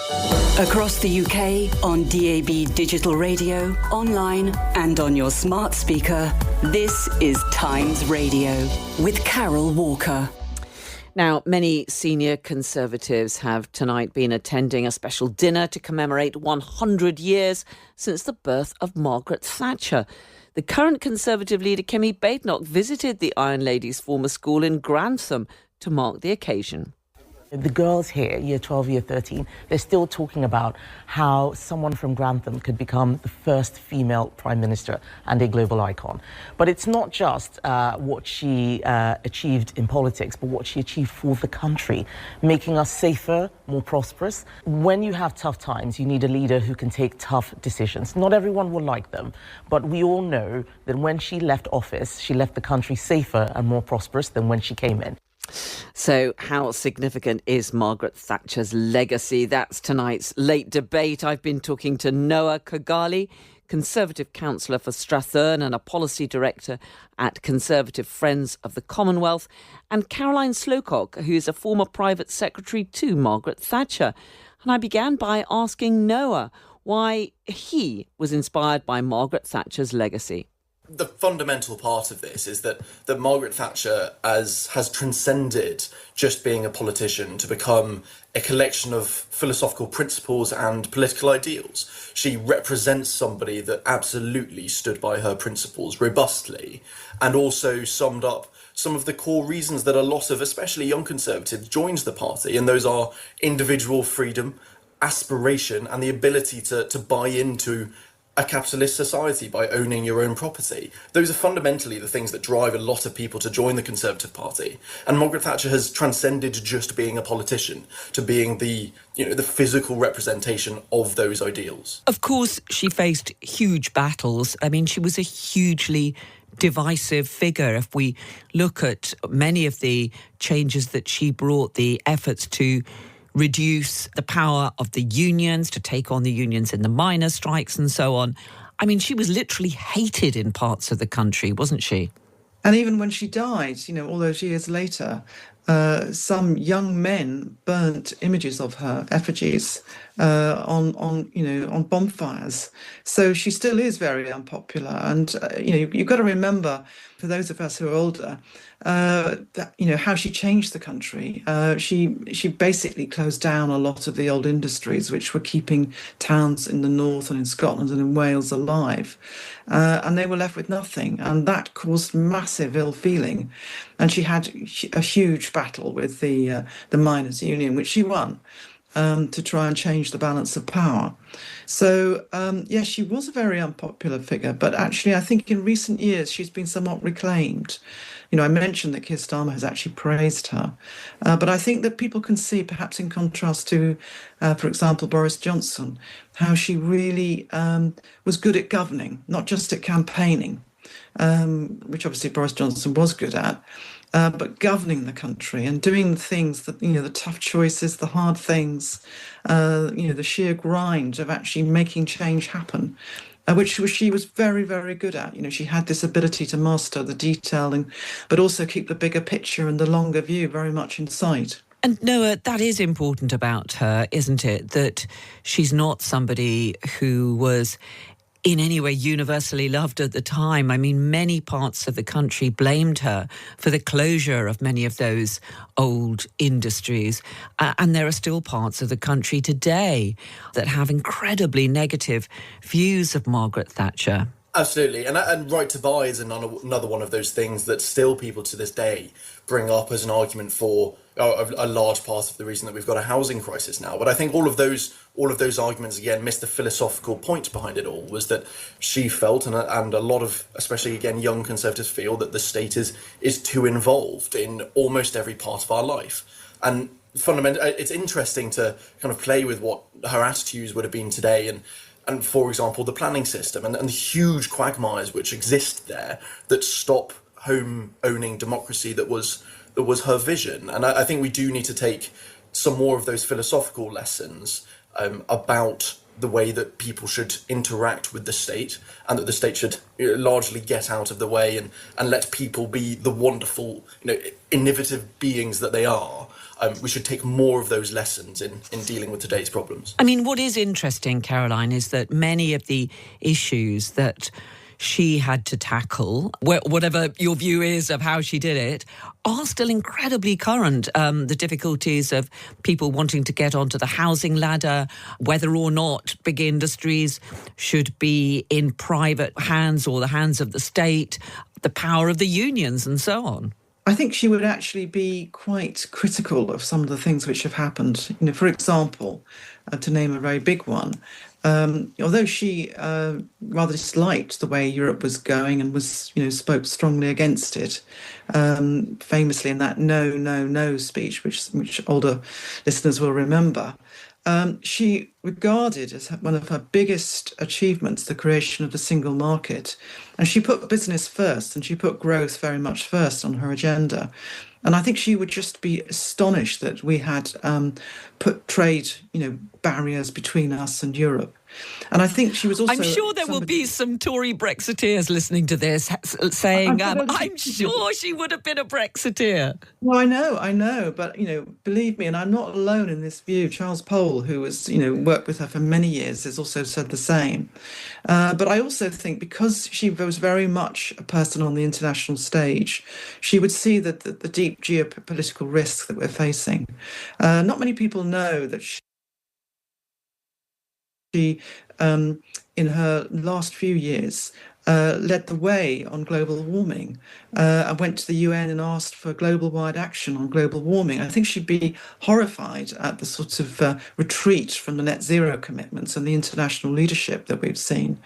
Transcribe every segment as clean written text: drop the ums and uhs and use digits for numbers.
Across the UK, on DAB digital radio, online and on your smart speaker, this is Times Radio with Carole Walker. Now, many senior Conservatives have tonight been attending a special dinner to commemorate 100 years since the birth of Margaret Thatcher. The current Conservative leader, Kemi Badenoch, visited the Iron Ladies former school in Grantham to mark the occasion. The girls here, year 12, year 13, they're still talking about how someone from Grantham could become the first female prime minister and a global icon. But it's not just what she achieved in politics, but what she achieved for the country, making us safer, more prosperous. When you have tough times, you need a leader who can take tough decisions. Not everyone will like them, but we all know that when she left office, she left the country safer and more prosperous than when she came in. So how significant is Margaret Thatcher's legacy? That's tonight's late debate. I've been talking to Noah Khogali, Conservative councillor for Strathern and a policy director at Conservative Friends of the Commonwealth, and Caroline Slowcock, who is a former private secretary to Margaret Thatcher. And I began by asking Noah why he was inspired by Margaret Thatcher's legacy. The fundamental part of this is that Margaret Thatcher has transcended just being a politician to become a collection of philosophical principles and political ideals. She represents somebody that absolutely stood by her principles robustly and also summed up some of the core reasons that a lot of, especially young Conservatives, joined the party, and those are individual freedom, aspiration, and the ability to buy into a capitalist society by owning your own property. Those are fundamentally the things that drive a lot of people to join the Conservative Party. And Margaret Thatcher has transcended just being a politician to being the physical representation of those ideals. Of course, she faced huge battles. I mean, she was a hugely divisive figure. If we look at many of the changes that she brought, the efforts to reduce the power of the unions, to take on the unions in the miners' strikes and so on. I mean, she was literally hated in parts of the country, wasn't she? And even when she died, all those years later, some young men burnt images of her, effigies, on bonfires. So she still is very unpopular. And, you've got to remember, for those of us who are older, that, how she changed the country. She basically closed down a lot of the old industries which were keeping towns in the north and in Scotland and in Wales alive. And they were left with nothing. And that caused massive ill feeling. And she had a huge battle with the miners' union, which she won, to try and change the balance of power. So, yes, she was a very unpopular figure, but actually I think in recent years she's been somewhat reclaimed. I mentioned that Keir Starmer has actually praised her, but I think that people can see, perhaps in contrast to, for example, Boris Johnson, how she really was good at governing, not just at campaigning, which obviously Boris Johnson was good at, but governing the country and doing the things that, the tough choices, the hard things, the sheer grind of actually making change happen, which she was very, very good at. She had this ability to master the detailing, but also keep the bigger picture and the longer view very much in sight. And Noah, that is important about her, isn't it? That she's not somebody who was in any way universally loved at the time. I mean, many parts of the country blamed her for the closure of many of those old industries. And there are still parts of the country today that have incredibly negative views of Margaret Thatcher. Absolutely. And right to buy is another one of those things that still people to this day bring up as an argument for a large part of the reason that we've got a housing crisis now. But I think all of those arguments, again, miss the philosophical point behind it all, was that she felt, and a lot of, especially, again, young Conservatives feel, that the state is too involved in almost every part of our life. And fundamentally, it's interesting to kind of play with what her attitudes would have been today, and for example, the planning system and the huge quagmires which exist there that stop home-owning democracy that was her vision. And I think we do need to take some more of those philosophical lessons about the way that people should interact with the state, and that the state should largely get out of the way and let people be the wonderful, innovative beings that they are. we should take more of those lessons in dealing with today's problems. I mean, what is interesting, Caroline, is that many of the issues that she had to tackle, whatever your view is of how she did it, are still incredibly current. The difficulties of people wanting to get onto the housing ladder, whether or not big industries should be in private hands or the hands of the state, the power of the unions and so on. I think she would actually be quite critical of some of the things which have happened. For example, to name a very big one, although she rather disliked the way Europe was going and was, spoke strongly against it, famously in that "no, no, no" speech, which older listeners will remember. She regarded as one of her biggest achievements the creation of the single market. And she put business first, and she put growth very much first on her agenda. And I think she would just be astonished that we had put trade, barriers between us and Europe. And I think she was also... I'm sure there will be some Tory Brexiteers listening to this saying, I'm sure she would have been a Brexiteer. Well, I know. But, believe me, and I'm not alone in this view. Charles Pole, who has, worked with her for many years, has also said the same. But I also think because she was very much a person on the international stage, she would see the deep geopolitical risks that we're facing. Not many people know that she, in her last few years, led the way on global warming. I went to the UN and asked for global-wide action on global warming. I think she'd be horrified at the sort of retreat from the net zero commitments and the international leadership that we've seen.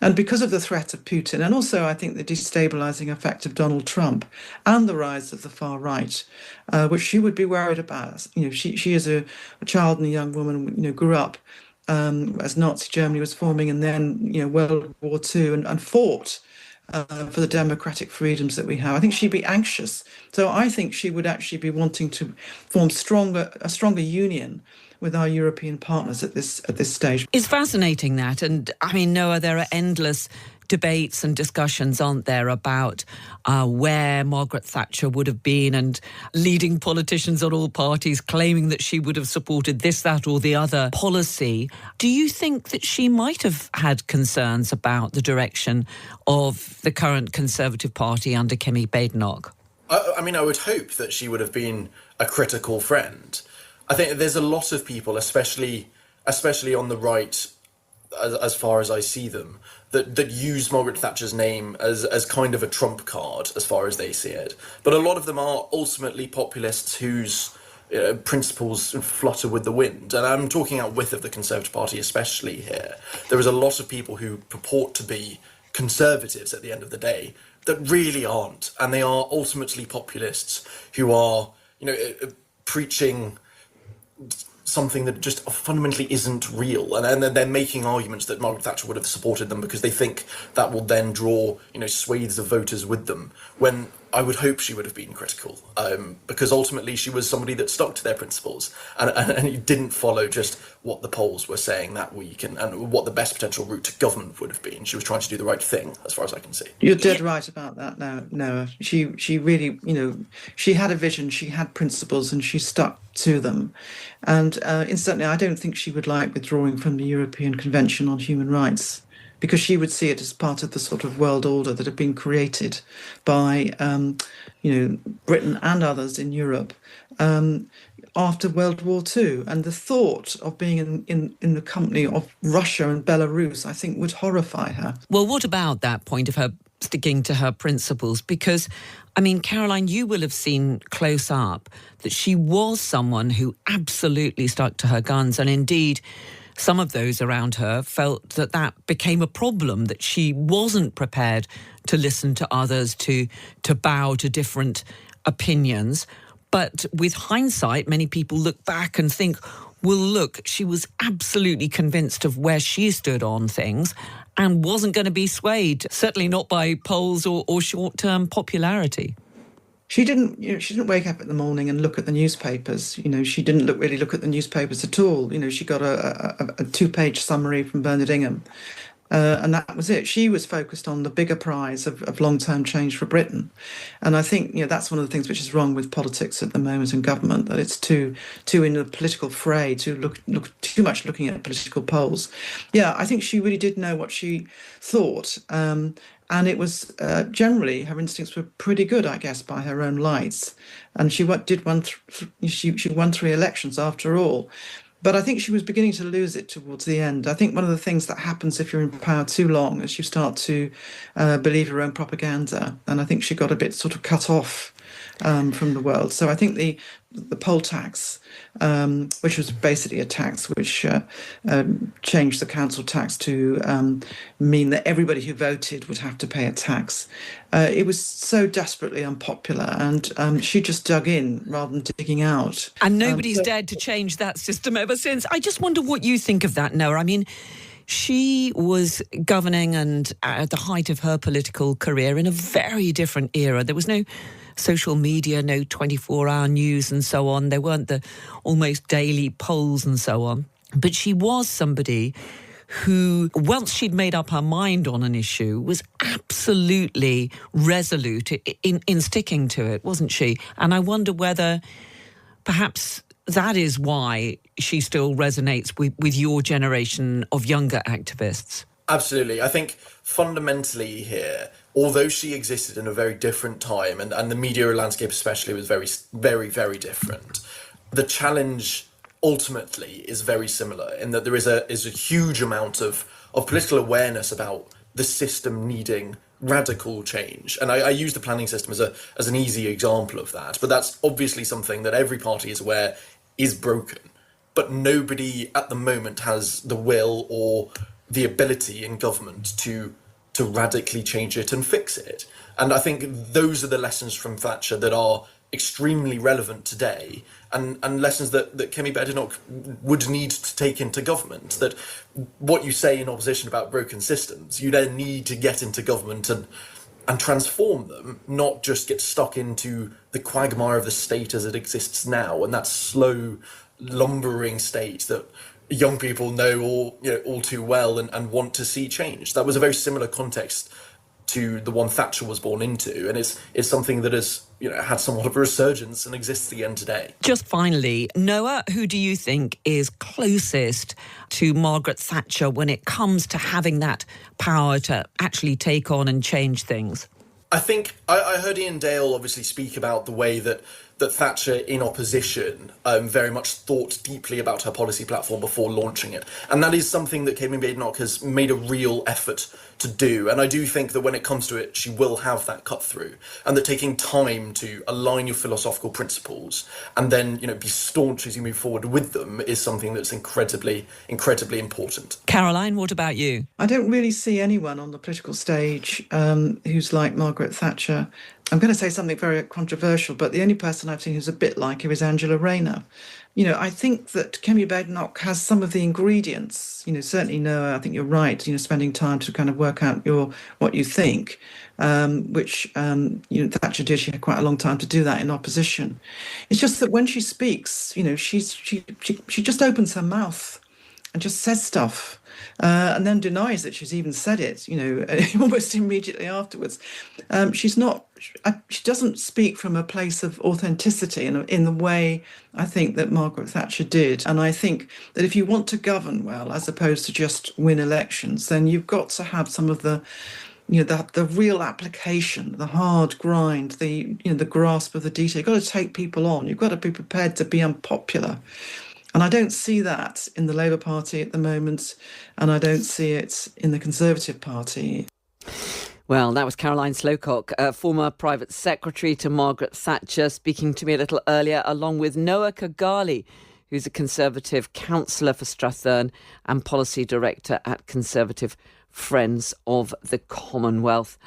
And because of the threat of Putin, and also I think the destabilising effect of Donald Trump and the rise of the far right, which she would be worried about. She is a child and a young woman, grew up as Nazi Germany was forming, and then World War II, and fought for the democratic freedoms that we have. I think she'd be anxious. So I think she would actually be wanting to form a stronger union with our European partners at this stage. It's fascinating that, and I mean, Noah, there are endless debates and discussions, aren't there, about where Margaret Thatcher would have been, and leading politicians on all parties claiming that she would have supported this, that or the other policy. Do you think that she might have had concerns about the direction of the current Conservative Party under Kemi Badenoch? I mean, I would hope that she would have been a critical friend. I think there's a lot of people, especially on the right, as far as I see them, that use Margaret Thatcher's name as kind of a trump card as far as they see it. But a lot of them are ultimately populists whose principles flutter with the wind. And I'm talking out with of the Conservative Party especially here. There is a lot of people who purport to be conservatives at the end of the day that really aren't. And they are ultimately populists who are, preaching something that just fundamentally isn't real, and they're making arguments that Margaret Thatcher would have supported them because they think that will then draw swathes of voters with them, when I would hope she would have been critical, because ultimately she was somebody that stuck to their principles and didn't follow just what the polls were saying that week and what the best potential route to government would have been. She was trying to do the right thing, as far as I can see. You're dead right about that now, Noah. She really, she had a vision, she had principles, and she stuck to them. And incidentally, I don't think she would like withdrawing from the European Convention on Human Rights, because she would see it as part of the sort of world order that had been created by, Britain and others in Europe after World War II. And the thought of being in the company of Russia and Belarus, I think, would horrify her. Well, what about that point of her sticking to her principles? Because, I mean, Caroline, you will have seen close up that she was someone who absolutely stuck to her guns, and indeed some of those around her felt that became a problem, that she wasn't prepared to listen to others, to bow to different opinions. But with hindsight, many people look back and think, well, look, she was absolutely convinced of where she stood on things and wasn't going to be swayed, certainly not by polls or short-term popularity. She didn't wake up in the morning and look at the newspapers. She didn't look at the newspapers at all. She got a 2-page summary from Bernard Ingham. And that was it. She was focused on the bigger prize of long-term change for Britain. And I think, that's one of the things which is wrong with politics at the moment and government, that it's too in a political fray, look too much looking at political polls. Yeah, I think she really did know what she thought. And it was generally her instincts were pretty good, I guess, by her own lights. And she won 3 elections after all. But I think she was beginning to lose it towards the end. I think one of the things that happens if you're in power too long is you start to believe your own propaganda. And I think she got a bit sort of cut off from the world. So I think the poll tax, which was basically a tax which changed the council tax to mean that everybody who voted would have to pay a tax. It was so desperately unpopular, and she just dug in rather than digging out. And nobody's dared to change that system ever since. I just wonder what you think of that, Noah. I mean, she was governing and at the height of her political career in a very different era. There was no social media, no 24-hour news and so on. There weren't the almost daily polls and so on. But she was somebody who, once she'd made up her mind on an issue, was absolutely resolute in sticking to it, wasn't she? And I wonder whether perhaps that is why she still resonates with your generation of younger activists. Absolutely. I think fundamentally here, although she existed in a very different time, and the media landscape especially was very, very, very different, the challenge ultimately is very similar in that there is a huge amount of political awareness about the system needing radical change. And I use the planning system as an easy example of that, but that's obviously something that every party is aware is broken. But nobody at the moment has the will or the ability in government to radically change it and fix it. And I think those are the lessons from Thatcher that are extremely relevant today, and lessons that Kemi Badenoch would need to take into government. That what you say in opposition about broken systems, you then need to get into government and transform them, not just get stuck into the quagmire of the state as it exists now, and that slow, lumbering state that young people know all too well and want to see change. That was a very similar context to the one Thatcher was born into, and it's something that has had somewhat of a resurgence and exists again today. Just finally, Noah, who do you think is closest to Margaret Thatcher when it comes to having that power to actually take on and change things? I think I heard Ian Dale obviously speak about the way that Thatcher in opposition very much thought deeply about her policy platform before launching it. And that is something that Kemi Badenoch has made a real effort to do. And I do think that when it comes to it, she will have that cut through, and that taking time to align your philosophical principles and then, be staunch as you move forward with them is something that's incredibly, incredibly important. Caroline, what about you? I don't really see anyone on the political stage who's like Margaret Thatcher. I'm going to say something very controversial, but the only person I've seen who's a bit like her is Angela Rayner. I think that Kemi Badenoch has some of the ingredients. Certainly Noah, I think you're right. Spending time to kind of work out what you think, which Thatcher did. She had quite a long time to do that in opposition. It's just that when she speaks, she just opens her mouth and just says stuff. And then denies that she's even said it, almost immediately afterwards. She doesn't speak from a place of authenticity in the way I think that Margaret Thatcher did. And I think that if you want to govern well, as opposed to just win elections, then you've got to have some of the real application, the hard grind, the grasp of the detail. You've got to take people on. You've got to be prepared to be unpopular. And I don't see that in the Labour Party at the moment, and I don't see it in the Conservative Party. Well, that was Caroline Slowcock, former private secretary to Margaret Thatcher, speaking to me a little earlier, along with Noah Khogali, who's a Conservative councillor for Strathern and policy director at Conservative Friends of the Commonwealth.